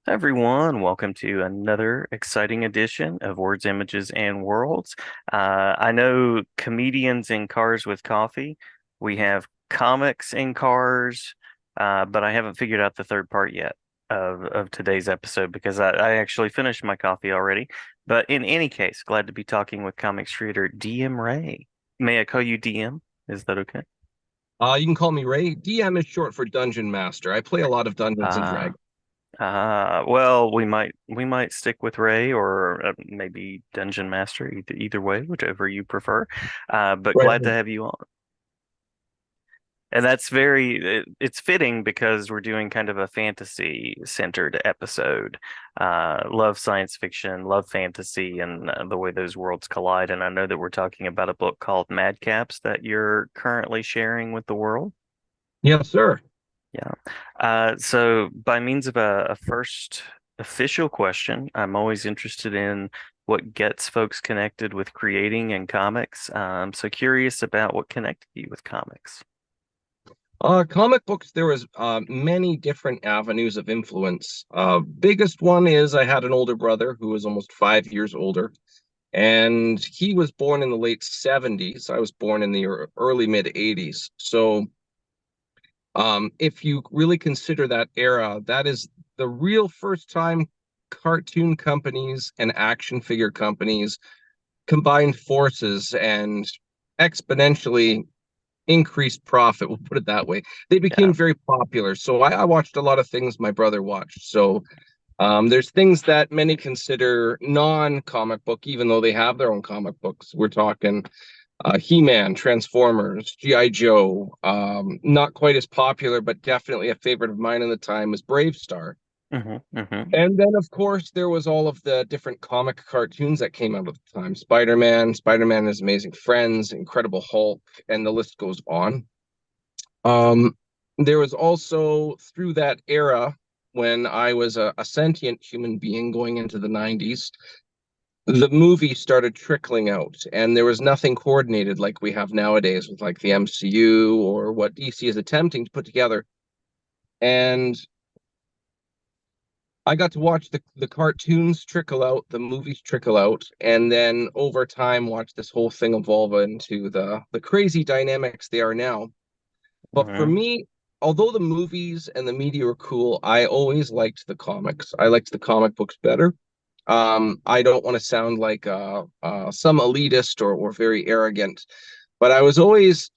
Everyone, welcome to another exciting edition of Words, Images, and Worlds. I know comedians in cars with coffee. We have comics in cars, but I haven't figured out the third part yet of today's episode because I actually finished my coffee already. But in any case, glad to be talking with comics creator DM Ray. May I call you DM? Is that okay? You can call me Ray. DM is short for Dungeon Master. I play a lot of Dungeons and Uh, Dragons. well, we might stick with Ray or maybe Dungeon Master, either way, whichever you prefer. But Right. glad to have you on. And it's fitting because we're doing kind of a fantasy centered episode. Love science fiction, love fantasy, and the way those worlds collide. And I know that we're talking about a book called Madcaps that you're currently sharing with the world. Yes, sir. Yeah. So by means of a first official question, I'm always interested in what gets folks connected with creating and comics. So curious about what connected you with comics. Comic books, there was many different avenues of influence. Biggest one is I had an older brother who was almost 5 years older, and he was born in the late 70s. I was born in the early mid 80s. So if you really consider that era, that is the real first time cartoon companies and action figure companies combined forces and exponentially increased profit. We'll put it that way. They Yeah. became very popular. So I watched a lot of things my brother watched. So there's things that many consider non-comic book, even though they have their own comic books. We're talking He-Man, Transformers, G.I. Joe. Not quite as popular, but definitely a favorite of mine in the time was Brave Star. Hmm. And then, of course, there was all of the different comic cartoons that came out at the time. Spider-Man, Spider-Man and His Amazing Friends, Incredible Hulk, and the list goes on. Um, there was also, through that era, when I was a sentient human being going into the 90s, the movie started trickling out, and there was nothing coordinated like we have nowadays with like the MCU or what DC is attempting to put together. And I got to watch the cartoons trickle out, the movies trickle out, and then over time watch this whole thing evolve into the crazy dynamics they are now. But for Hmm. me, although the movies and the media were cool, I always liked the comics. I liked the comic books better. I don't want to sound like some elitist or very arrogant, but I was always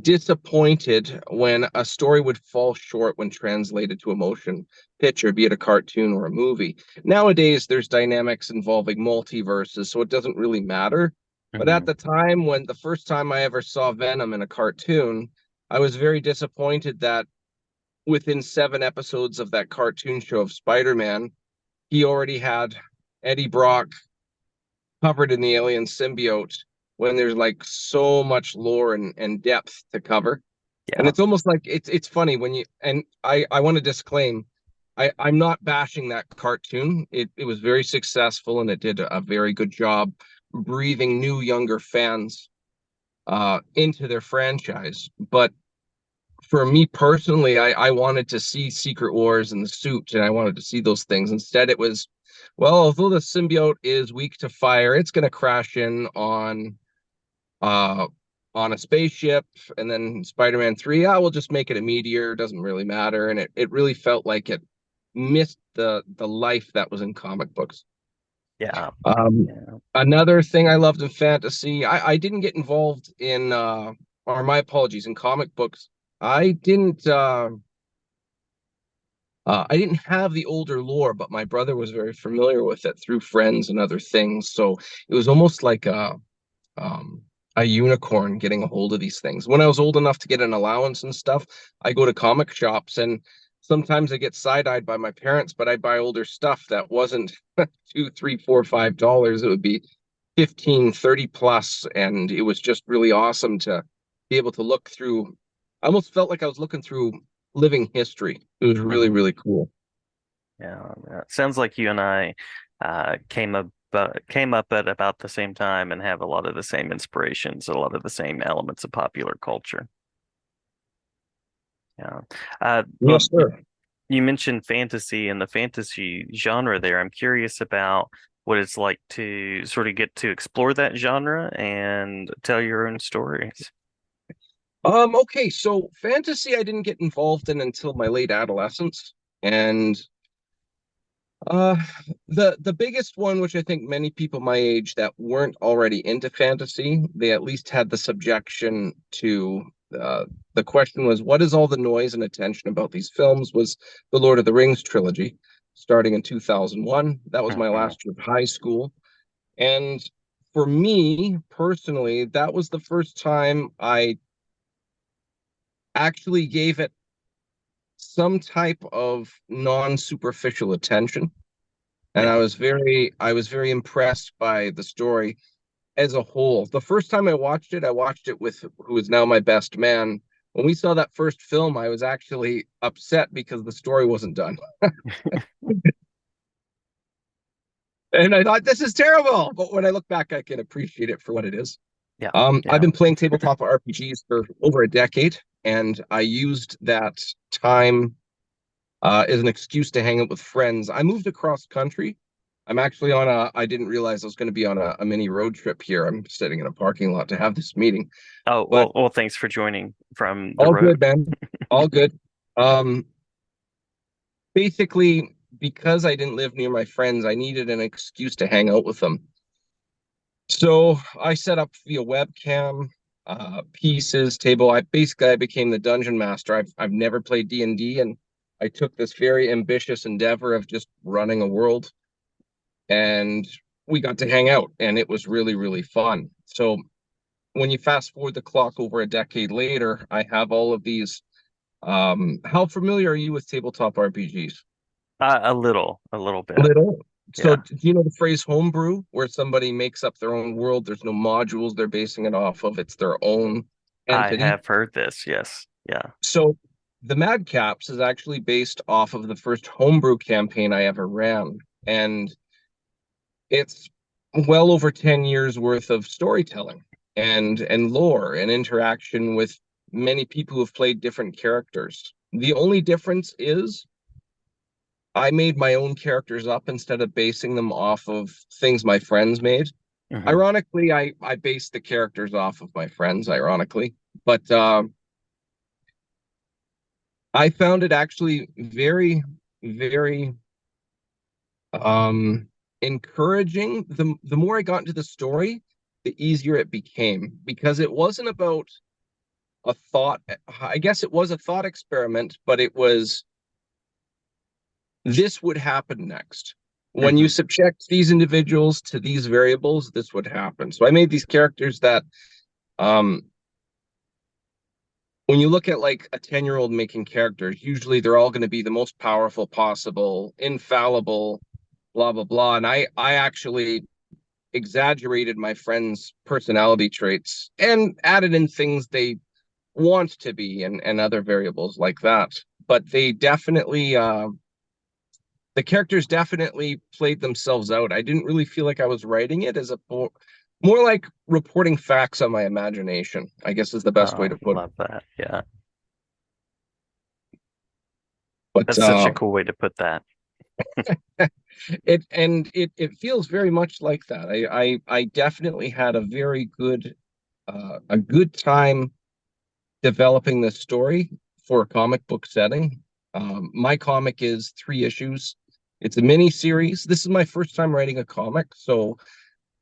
disappointed when a story would fall short when translated to a motion picture, be it a cartoon or a movie. Nowadays, there's dynamics involving multiverses, so it doesn't really matter. But at Hmm. the time, when the first time I ever saw Venom in a cartoon, I was very disappointed that within 7 episodes of that cartoon show of Spider-Man, he already had Eddie Brock covered in the alien symbiote when there's like so much lore and depth to cover. And Yeah. it's almost like it's funny when you and I want to disclaim I'm not bashing that cartoon. It was very successful and it did a very good job breathing new younger fans into their franchise. But for me personally, I wanted to see Secret Wars and the suit and I wanted to see those things. Instead, it was, well, although the symbiote is weak to fire, it's going to crash in uh on a spaceship, and then Spider-Man 3, yeah, we'll just make it a meteor, doesn't really matter. And it really felt like it missed the life that was in comic books. Yeah. Um Yeah. Another thing I loved in fantasy, I didn't get involved in or my apologies, in comic books. I didn't I didn't have the older lore, but my brother was very familiar with it through friends and other things. So it was almost like um, a unicorn getting a hold of these things. When I was old enough to get an allowance and stuff, I go to comic shops and sometimes I get side-eyed by my parents, but I buy older stuff that wasn't two, three, $4, $5. It would be 15, 30 plus. And it was just really awesome to be able to look through. I almost felt like I was looking through living history. It was really, Hmm. really cool. Yeah. Yeah. Sounds like you and I came up at about the same time and have a lot of the same inspirations, a lot of the same elements of popular culture. Yeah. Well, Yes, sir. You mentioned fantasy and the fantasy genre there. I'm curious about what it's like to sort of get to explore that genre and tell your own stories. Okay, so fantasy I didn't get involved in until my late adolescence. And uh the biggest one, which I think many people my age that weren't already into fantasy, they at least had the subjection to the question was, what is all the noise and attention about these films, was the Lord of the Rings trilogy, starting in 2001. That was my Hmm. last year of high school. And for me personally, that was the first time I actually gave it some type of non-superficial attention. And Yeah. I was very impressed by the story as a whole. The first time I watched it with who is now my best man. When we saw that first film, I was actually upset because the story wasn't done. And I thought, this is terrible. But when I look back, I can appreciate it for what it is. Yeah. I've Yeah. been playing tabletop RPGs for over a decade, and I used that time as an excuse to hang out with friends. I moved across country. I'm actually on a, I didn't realize I was going to be on a mini road trip here. I'm sitting in a parking lot to have this meeting, Oh, but well, thanks for joining from the all good, road. man. All good. Um, Basically, because I didn't live near my friends, I needed an excuse to hang out with them. So I set up via webcam, pieces, table. I became the dungeon master. I've never played D&D, and I took this very ambitious endeavor of just running a world, and we got to hang out, and it was really, really fun. So when you fast forward the clock over a decade later, I have all of these. How familiar are you with tabletop RPGs? A little bit. Little. So, Yeah. do you know the phrase homebrew, where somebody makes up their own world? There's no modules they're basing it off of. It's their own I entity. have heard this. Yes. Yeah. So, the Madcaps is actually based off of the first homebrew campaign I ever ran. And it's well over 10 years worth of storytelling and lore and interaction with many people who have played different characters. The only difference is I made my own characters up instead of basing them off of things my friends made. Hmm. Ironically, I based the characters off of my friends, ironically. But I found it actually very, very um encouraging. The more I got into the story, the easier it became, because it wasn't about a thought. I guess it was a thought experiment, but it was, this would happen next. When you Hmm. subject these individuals to these variables, this would happen. So I made these characters that, um, when you look at like a 10-year-old making characters, usually they're all going to be the most powerful possible, infallible, blah, blah, blah. And I actually exaggerated my friends' personality traits and added in things they want to be, and other variables like that. But they definitely, the characters definitely played themselves out. I didn't really feel like I was writing it as a more like reporting facts on my imagination, I guess is the best way Oh, to put it. love that. Yeah. But That's such a cool way to put that. it feels very much like that. I definitely had a good time developing this story for a comic book setting. My comic is 3 issues. It's a mini series. This is my first time writing a comic, so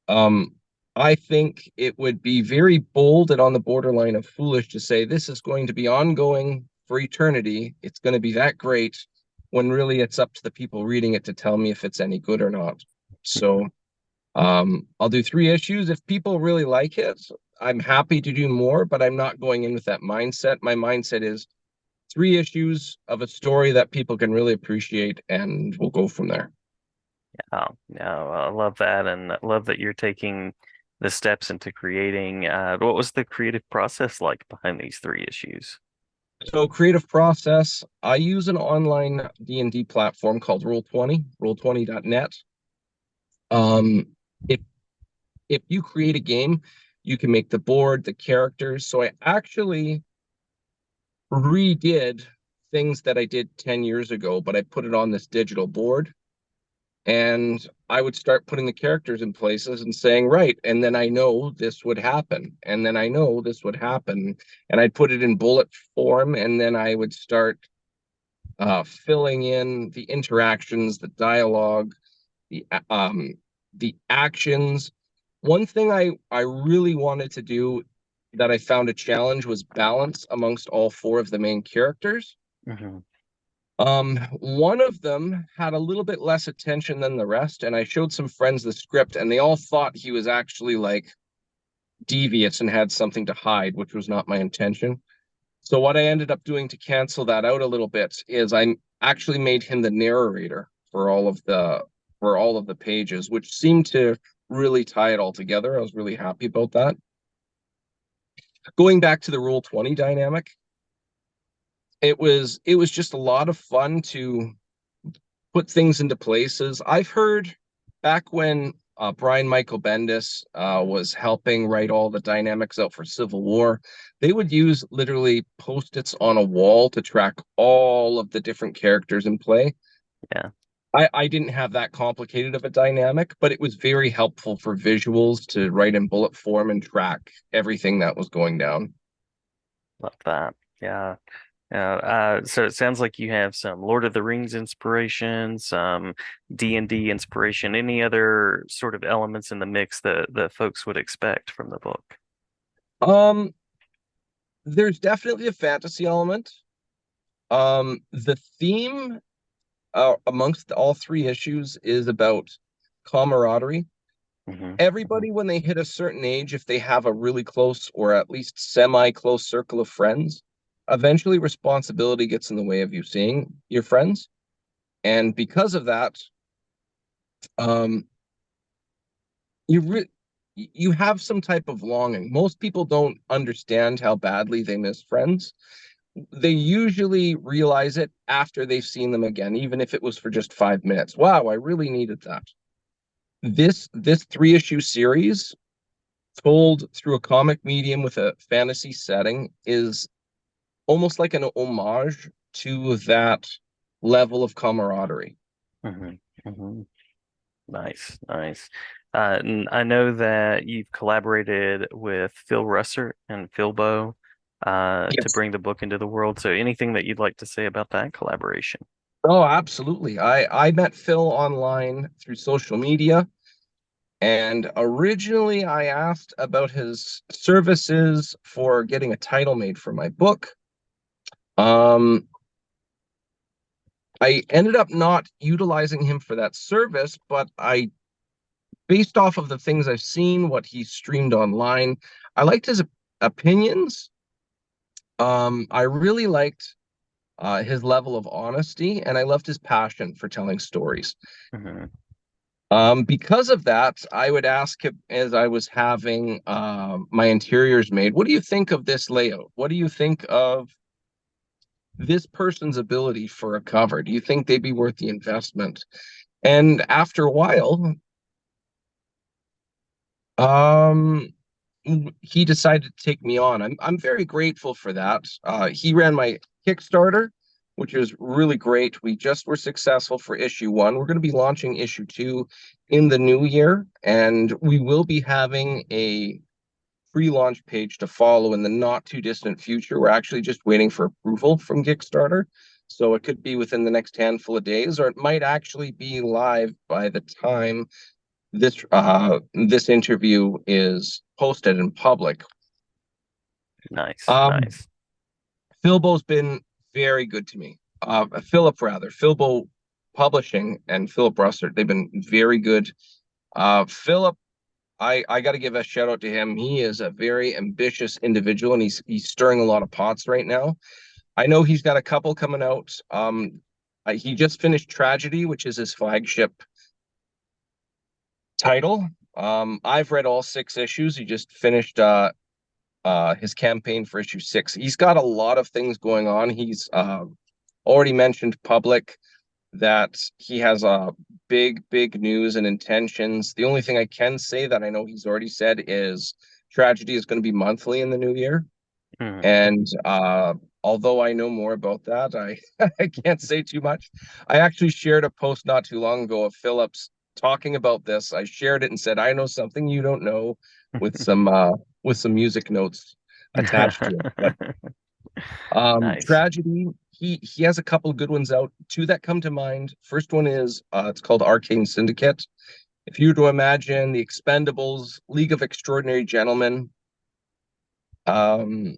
um, I think it would be very bold and on the borderline of foolish to say this is going to be ongoing for eternity. It's going to be that great, when really it's up to the people reading it to tell me if it's any good or not. So I'll do 3 issues. If people really like it, I'm happy to do more, but I'm not going in with that mindset. My mindset is 3 issues of a story that people can really appreciate, and we'll go from there. Oh, no, I love that, and I love that you're taking the steps into creating. What was the creative process like behind these three issues? So creative process, I use an online D&D platform called Roll20, roll20.net. Um, if if you create a game, you can make the board, the characters. So I actually redid things that I did 10 years ago, but I put it on this digital board, and I would start putting the characters in places and saying, right, and then I know this would happen, and then I know this would happen, and I'd put it in bullet form, and then I would start filling in the interactions, the dialogue, the actions. One thing I really wanted to do that I found a challenge was balance amongst all four of the main characters. Hmm. One of them had a little bit less attention than the rest, and I showed some friends the script, and they all thought he was actually like devious and had something to hide, which was not my intention. So what I ended up doing to cancel that out a little bit is I actually made him the narrator for all of the pages, which seemed to really tie it all together. I was really happy about that. Going back to the Rule 20 dynamic, it was just a lot of fun to put things into places. I've heard back when Brian Michael Bendis was helping write all the dynamics out for Civil War, they would use literally post-its on a wall to track all of the different characters in play. Yeah, I didn't have that complicated of a dynamic, but it was very helpful for visuals to write in bullet form and track everything that was going down. love that. Yeah. So it sounds like you have some Lord of the Rings inspiration, some D&D inspiration, any other sort of elements in the mix that folks would expect from the book. Um, there's definitely a fantasy element. The theme amongst all three issues is about camaraderie. Hmm. Everybody, when they hit a certain age, if they have a really close or at least semi-close circle of friends, eventually responsibility gets in the way of you seeing your friends. And because of that, um, you re you have some type of longing. Most people don't understand how badly they miss friends. They usually realize it after they've seen them again, even if it was for just 5 minutes. Wow, I really needed that. This three-issue series told through a comic medium with a fantasy setting is almost like an homage to that level of camaraderie. Hmm. Hmm. Nice, nice. And I know that you've collaborated with Phil Russer and Philbo to Yes. bring the book into the world. So anything that you'd like to say about that collaboration? Oh, absolutely. I met Phil online through social media, and originally I asked about his services for getting a title made for my book. Um, I ended up not utilizing him for that service, but based off of the things I've seen, what he streamed online, I liked his opinions. I really liked his level of honesty, and I loved his passion for telling stories. Hmm. Because of that, I would ask him as I was having my interiors made, what do you think of this layout? What do you think of this person's ability for a cover? Do you think they'd be worth the investment? And after a while, um, he decided to take me on. I'm very grateful for that. He ran my Kickstarter, which is really great. We just were successful for issue one. We're going to be launching issue two in the new year, and we will be having a pre-launch page to follow in the not too distant future. We're actually just waiting for approval from Kickstarter. So it could be within the next handful of days, or it might actually be live by the time this interview is posted in public. Nice, Um, nice. Philbo's been very good to me. Philip rather, Philbo Publishing and Philip Russert, they've been very good. Philip, I got to give a shout out to him. He is a very ambitious individual, and he's stirring a lot of pots right now. I know he's got a couple coming out. He just finished Tragedy, which is his flagship title. I've read all 6 issues. He just finished his campaign for issue 6. He's got a lot of things going on. He's already mentioned public that he has big news and intentions. The only thing I can say that I know he's already said is Tragedy is going to be monthly in the new year. Hmm. And although I know more about that, I can't say too much. I actually shared a post not too long ago of Phillips talking about this. I shared it and said, I know something you don't know, with some music notes attached to it. But Nice. tragedy, he has a couple of good ones out. Two that come to mind. First one is it's called Arcane Syndicate. If you were to imagine the Expendables, League of Extraordinary Gentlemen, um,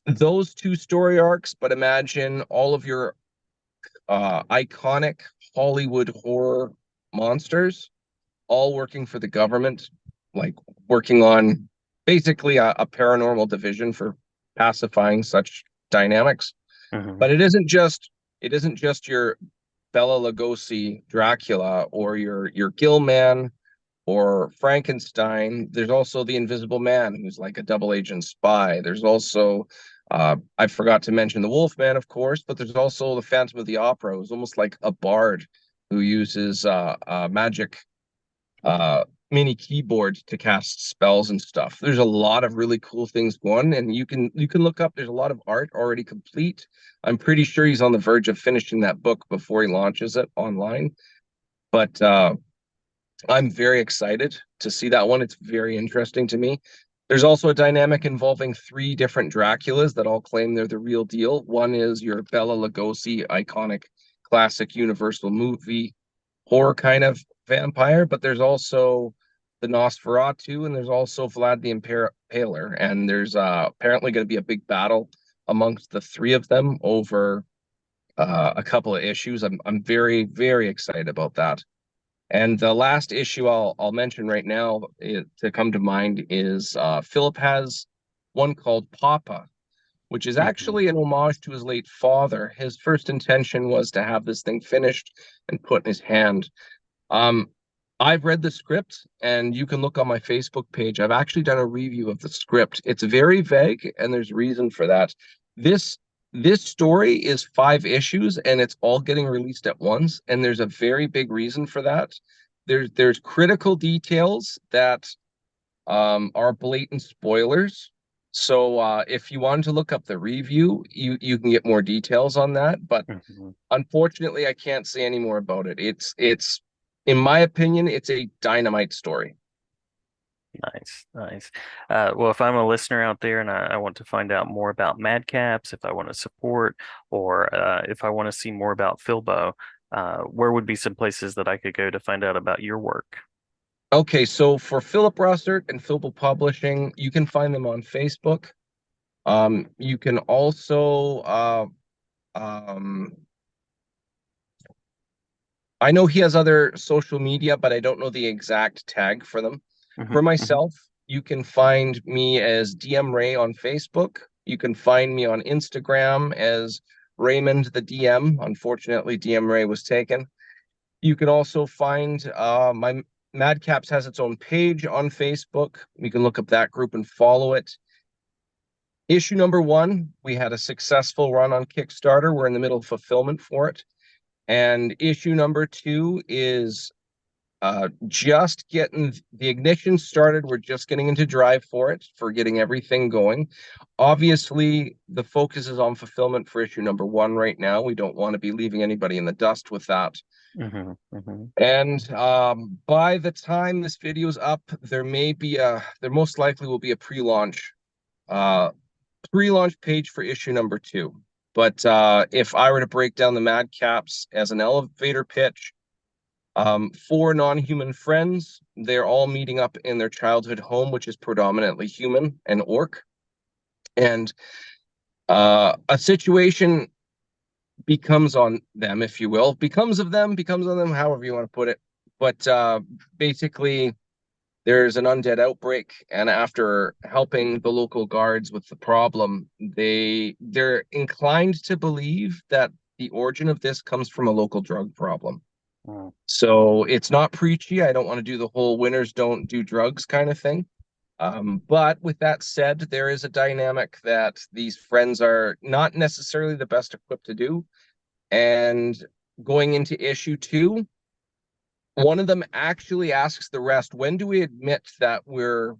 those two story arcs, but imagine all of your iconic Hollywood horror monsters all working for the government, like working on basically a paranormal division for pacifying such dynamics. Hmm. But it isn't just your Bela Lugosi Dracula or your Gilman or Frankenstein. There's also the Invisible Man, who's like a double agent spy. There's also I forgot to mention the Wolfman, of course, but there's also the Phantom of the Opera, who's almost like a bard who uses magic uh, mini keyboard to cast spells and stuff. There's a lot of really cool things going, and you can look up. There's a lot of art already complete. I'm pretty sure he's on the verge of finishing that book before he launches it online. But I'm very excited to see that one. It's very interesting to me. There's also a dynamic involving three different Draculas that all claim they're the real deal. One is your Bela Lugosi iconic classic Universal movie horror kind of vampire, but there's also the Nosferatu, and there's also Vlad the Impaler, and there's apparently going to be a big battle amongst the three of them over a couple of issues. I'm very very excited about that. And the last issue I'll mention right now to come to mind is Philip has one called Papa, which is Hmm. actually an homage to his late father. His first intention was to have this thing finished and put in his hand. Um, I've read the script, and you can look on my Facebook page. I've actually done a review of the script. It's very vague, and there's reason for that. This this story is 5 issues, and it's all getting released at once, and there's a very big reason for that. There's critical details that are blatant spoilers. So if you wanted to look up the review, you can get more details on that. But Hmm. unfortunately, I can't say any more about it. It's in my opinion, it's a dynamite story. Nice, nice. Well, if I'm a listener out there and I want to find out more about Madcaps, if I want to support, or if I want to see more about Philbo, where would be some places that I could go to find out about your work? Okay, so for Philip Russert and Philbo Publishing, you can find them on Facebook. You can also um, I know he has other social media, but I don't know the exact tag for them. Hmm. For Hmm. myself, you can find me as DM Ray on Facebook. You can find me on Instagram as Raymond the DM. Unfortunately, DM Ray was taken. You can also find my Madcaps has its own page on Facebook. You can look up that group and follow it. Issue number one, we had a successful run on Kickstarter. We're in the middle of fulfillment for it. And issue number two is just getting the ignition started. We're just getting into drive for it, for getting everything going. Obviously, the focus is on fulfillment for issue number one right now. We don't want to be leaving anybody in the dust with that. Hmm. Hmm. And by the time this video is up, there most likely will be a uh, pre-launch page for issue number two. But if I were to break down the Madcaps as an elevator pitch, four non-human friends. They're all meeting up in their childhood home, which is predominantly human and orc. And a situation becomes on them, if you will. Becomes of them, becomes on them, however you want to put it. But basically, there's an undead outbreak, and after helping the local guards with the problem, they're inclined to believe that the origin of this comes from a local drug problem. Hmm. So it's not preachy. I don't want to do the whole winners don't do drugs kind of thing. But with that said, there is a dynamic that these friends are not necessarily the best equipped to do. And going into issue two, one of them actually asks the rest, when do we admit that we're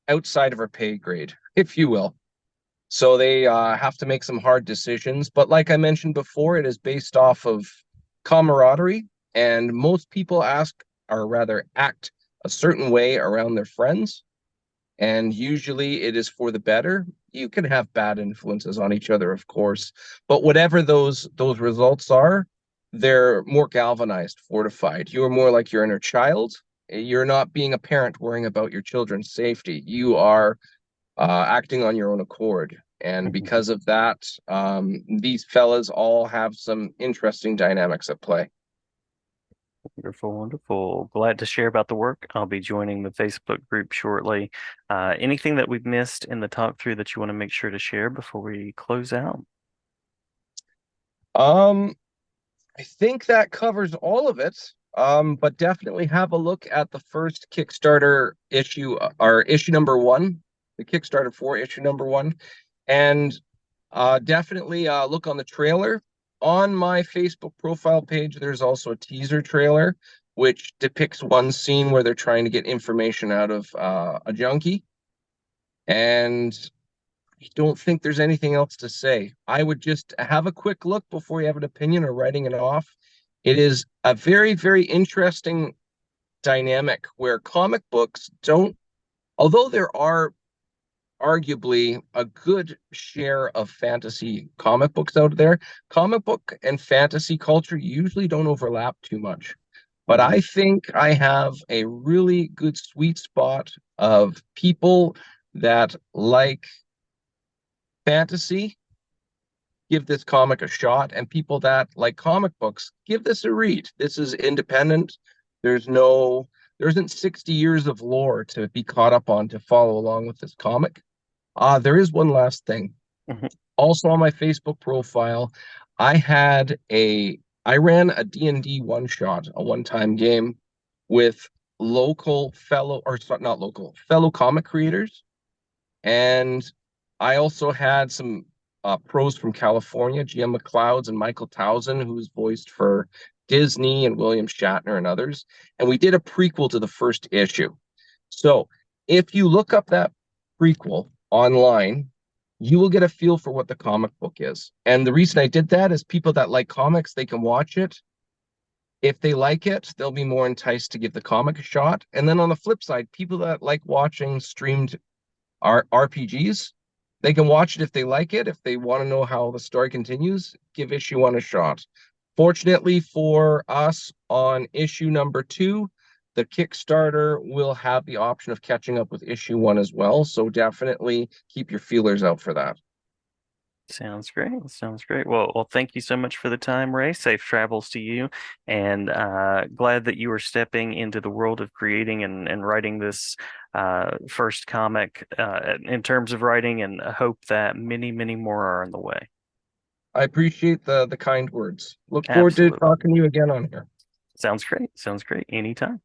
outside of our pay grade, if you will? So they have to make some hard decisions. But like I mentioned before, it is based off of camaraderie, and most people ask, or rather act a certain way around their friends, and usually it is for the better. You can have bad influences on each other, of course, but whatever those results are, they're more galvanized, fortified. You are more like your inner child. You're not being a parent worrying about your children's safety. You are acting on your own accord. And because of that, these fellas all have some interesting dynamics at play. Wonderful, wonderful. Glad to share about the work. I'll be joining the Facebook group shortly. Anything that we've missed in the talk through that you want to make sure to share before we close out? Um, I think that covers all of it. But definitely have a look at the first Kickstarter issue, or issue number one, the Kickstarter for issue number one, and definitely look on the trailer. On my Facebook profile page, there's also a teaser trailer which depicts one scene where they're trying to get information out of a junkie. And I don't think there's anything else to say. I would just have a quick look before you have an opinion or writing it off. It is a very, very interesting dynamic where comic books don't, although there are arguably a good share of fantasy comic books out there, comic book and fantasy culture usually don't overlap too much. But Mhm. I think I have a really good sweet spot of people that like fantasy, give this comic a shot, and people that like comic books, give this a read. This is independent. There's no, there isn't 60 years of lore to be caught up on to follow along with this comic. There is one last thing. Mhm. Also on my Facebook profile, I had I ran a D&D one shot, a one-time game with local fellow, or not local, fellow comic creators. And I also had some pros from California, GM McLeod's and Michael Towson, who's voiced for Disney and William Shatner and others. And we did a prequel to the first issue. So if you look up that prequel online, you will get a feel for what the comic book is. And the reason I did that is people that like comics, they can watch it. If they like it, they'll be more enticed to give the comic a shot. And then on the flip side, people that like watching streamed RPGs, they can watch it if they like it. If they want to know how the story continues, give issue one a shot. Fortunately for us, on issue number two, the Kickstarter will have the option of catching up with issue one as well. So definitely keep your feelers out for that. Sounds great. Sounds great. Well, thank you so much for the time, Ray. Safe travels to you, and glad that you are stepping into the world of creating and writing this first comic in terms of writing, and I hope that many, many more are on the way. I appreciate the kind words. Look forward to Absolutely. talking to you again on here. Sounds great. Sounds great. Anytime.